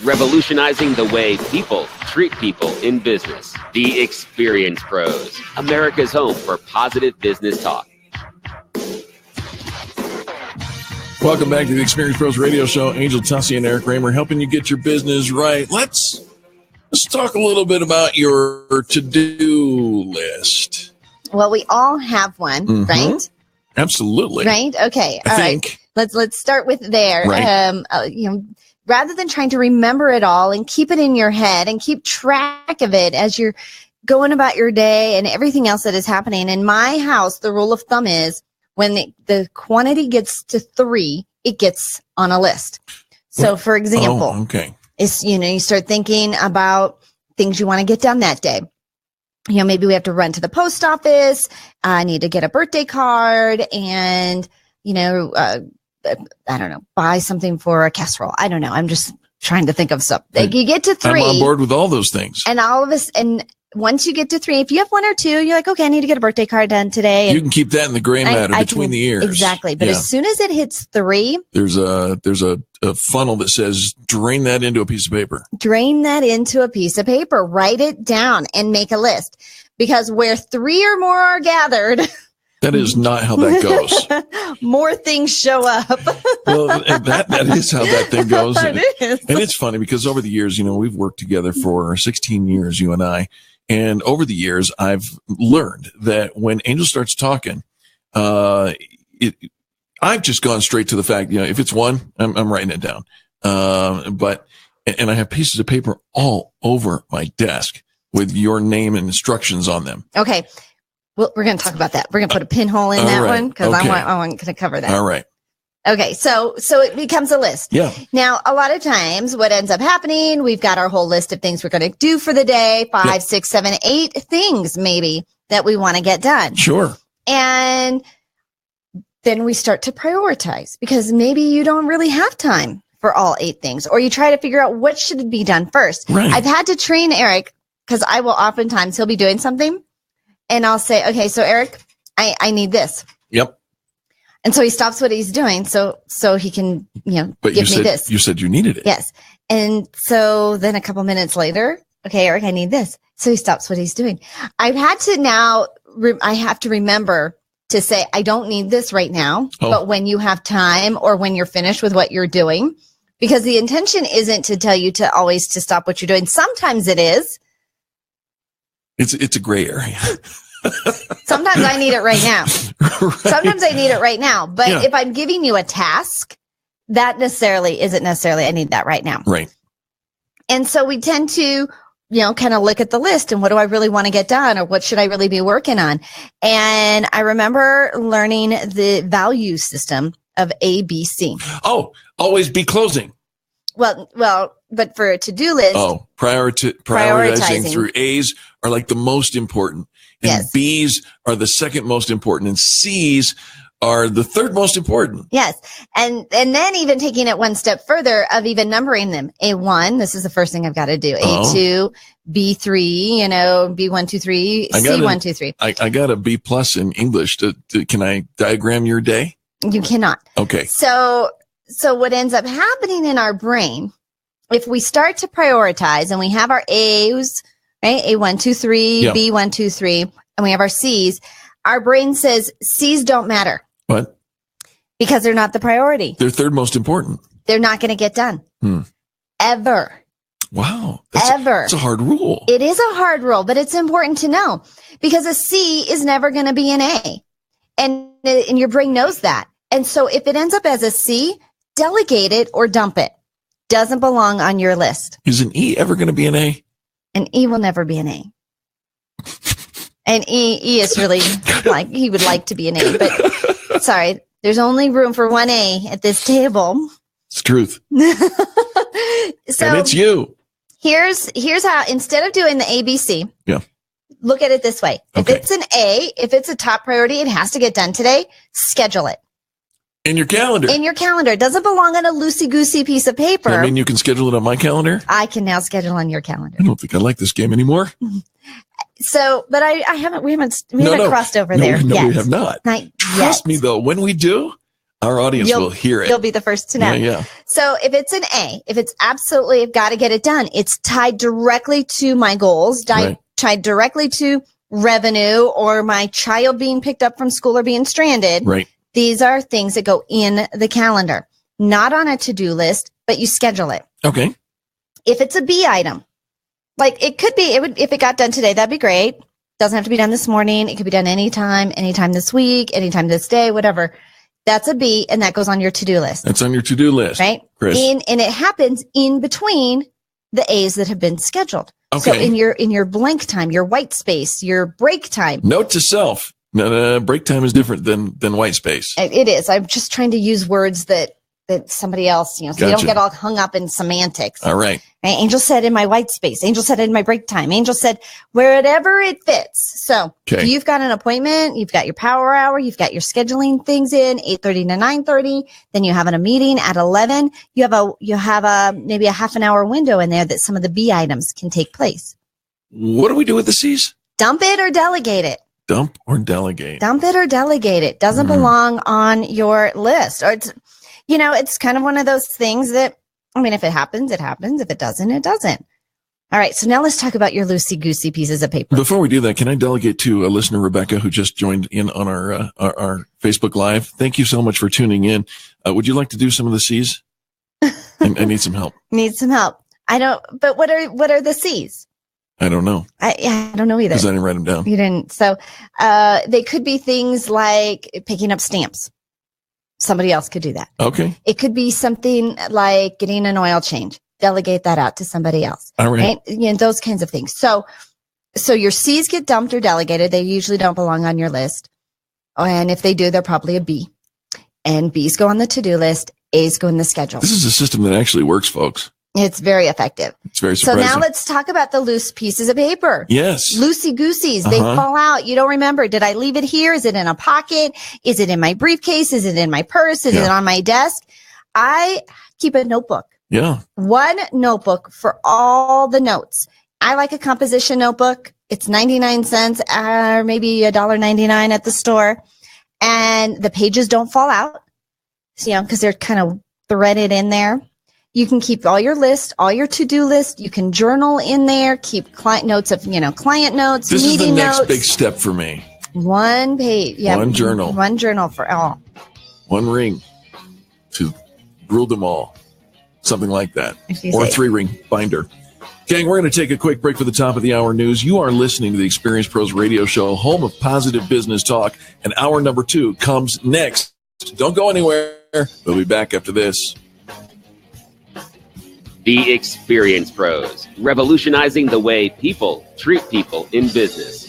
revolutionizing the way people treat people in business. The Experience Pros, America's home for positive business talk. Welcome back to the Experience Pros Radio Show. Angel Tussey and Eric Raymer helping you get your business right. Let's talk a little bit about your to-do list. Well, we all have one, right? Absolutely. Right? Okay. I think. Right. Let's start with there. Right. Rather than trying to remember it all and keep it in your head and keep track of it as you're going about your day and everything else that is happening. In my house, the rule of thumb is when the quantity gets to 3, it gets on a list. So, for example, it's, you start thinking about things you want to get done that day. Maybe we have to run to the post office. I need to get a birthday card and, I don't know, buy something for a casserole. I don't know. I'm just trying to think of stuff. Like you get to 3. I'm on board with all those things. And all of us, and once you get to 3, if you have 1 or 2, you're like, okay, I need to get a birthday card done today. And you can keep that in the gray matter between the ears. Exactly. But as soon as it hits 3, there's a funnel that says drain that into a piece of paper. Drain that into a piece of paper. Write it down and make a list. Because where 3 or more are gathered, that is not how that goes. More things show up. Well, that is how that thing goes. And it's funny because over the years, we've worked together for 16 years, you and I. And over the years, I've learned that when Angel starts talking, I've just gone straight to the fact, if it's 1, I'm writing it down. And I have pieces of paper all over my desk with your name and instructions on them. Okay. Well, we're going to talk about that. We're going to put a pinhole in that one because I want to cover that. All right. Okay. So it becomes a list. Yeah. Now, a lot of times what ends up happening, we've got our whole list of things we're going to do for the day, 5, 6, 7, 8 things maybe that we want to get done. Sure. And then we start to prioritize because maybe you don't really have time for all 8 things, or you try to figure out what should be done first. Right. I've had to train Eric because I will oftentimes, he'll be doing something and I'll say, okay, so Eric, I need this. Yep. And so he stops what he's doing so he can, give me this. You said you needed it. Yes. And so then a couple minutes later, okay, Eric, I need this. So he stops what he's doing. I've had to now, I have to remember to say, I don't need this right now, but when you have time or when you're finished with what you're doing, because the intention isn't to tell you to always to stop what you're doing. Sometimes it is. It's a gray area. Sometimes I need it right now. Right. Sometimes I need it right now. But if I'm giving you a task, that isn't necessarily I need that right now. Right. And so we tend to, kind of look at the list and what do I really want to get done or what should I really be working on? And I remember learning the value system of ABC. Oh, always be closing. Well, but for a to-do list. Oh, prioritizing through A's are like the most important. And B's are the second most important. And C's are the third most important. Yes. And then even taking it one step further of even numbering them. A1, this is the first thing I've got to do. A2, B3, B1, 2, 3, C1, 2, 3. I got a B plus in English. Can I diagram your day? You cannot. Okay. So what ends up happening in our brain, if we start to prioritize and we have our A's, right? A1, 2, 3, B1, 2, 3, and we have our C's, our brain says C's don't matter. What? Because they're not the priority. They're third most important. They're not going to get done. Ever. Wow. That's a hard rule. It is a hard rule, but it's important to know because a C is never going to be an A. And your brain knows that. And so if it ends up as a C, delegate it or dump it. Doesn't belong on your list. Is an E ever going to be an A? An E will never be an A. And E is really like, he would like to be an A, but sorry, there's only room for one A at this table. It's truth. So and it's you. Here's how, instead of doing the ABC, look at it this way. If it's an A, if it's a top priority, it has to get done today, schedule it. In your calendar. In your calendar. It doesn't belong on a loosey-goosey piece of paper. I mean, you can schedule it on my calendar? I can now schedule on your calendar. I don't think I like this game anymore. So, but we haven't crossed over there yet. No, we have not. Trust me though, when we do, Our audience will hear it. You'll be the first to know. Yeah. So if it's an A, if it's absolutely, I've got to get it done, it's tied directly to my goals, tied directly to revenue or my child being picked up from school or being stranded. Right. These are things that go in the calendar, not on a to-do list, but you schedule it. Okay. If it's a B item, like it could be, if it got done today, that'd be great. Doesn't have to be done this morning. It could be done anytime this week, anytime this day, whatever. That's a B, and that goes on your to-do list. That's on your to-do list. Right? Chris. And it happens in between the A's that have been scheduled. Okay. So in your blank time, your white space, your break time. Note to self. No, break time is different than white space. It is. I'm just trying to use words that somebody else, so you don't get all hung up in semantics. All right. Angel said in my white space. Angel said in my break time. Angel said wherever it fits. So if you've got an appointment, you've got your power hour, you've got your scheduling things in 8:30 to 9:30. Then you have a meeting at 11. You have a maybe a half an hour window in there that some of the B items can take place. What do we do with the C's? Dump it or delegate it. Dump or delegate. Dump it or delegate it. Doesn't belong on your list. Or it's kind of one of those things that, if it happens, it happens. If it doesn't, it doesn't. All right. So now let's talk about your loosey-goosey pieces of paper. Before we do that, can I delegate to a listener, Rebecca, who just joined in on our Facebook Live? Thank you so much for tuning in. Would you like to do some of the C's? I need some help. Need some help. I don't, but what are the C's? I don't know. I don't know either. Because I didn't write them down. You didn't. So they could be things like picking up stamps. Somebody else could do that. Okay. It could be something like getting an oil change. Delegate that out to somebody else. All right. Those kinds of things. So your C's get dumped or delegated. They usually don't belong on your list. And if they do, they're probably a B. And B's go on the to-do list. A's go in the schedule. This is a system that actually works, folks. It's very effective. It's very surprising. So now let's talk about the loose pieces of paper. Yes. Loosey-gooseys. They fall out. You don't remember. Did I leave it here? Is it in a pocket? Is it in my briefcase? Is it in my purse? Is it on my desk? I keep a notebook. Yeah. One notebook for all the notes. I like a composition notebook. It's 99 cents or maybe $1.99 at the store. And the pages don't fall out, because they're kind of threaded in there. You can keep all your list, all your to-do list. You can journal in there, keep client notes of, client notes, this meeting is the next notes. big step for me. One page. Yeah. One journal. One journal for all. One ring to rule them all. Something like that. Or a 3-ring binder. Gang, we're going to take a quick break for the top of the hour news. You are listening to the Experience Pros radio show, home of positive business talk. And hour number 2 comes next. Don't go anywhere. We'll be back after this. The Experience Pros, revolutionizing the way people treat people in business.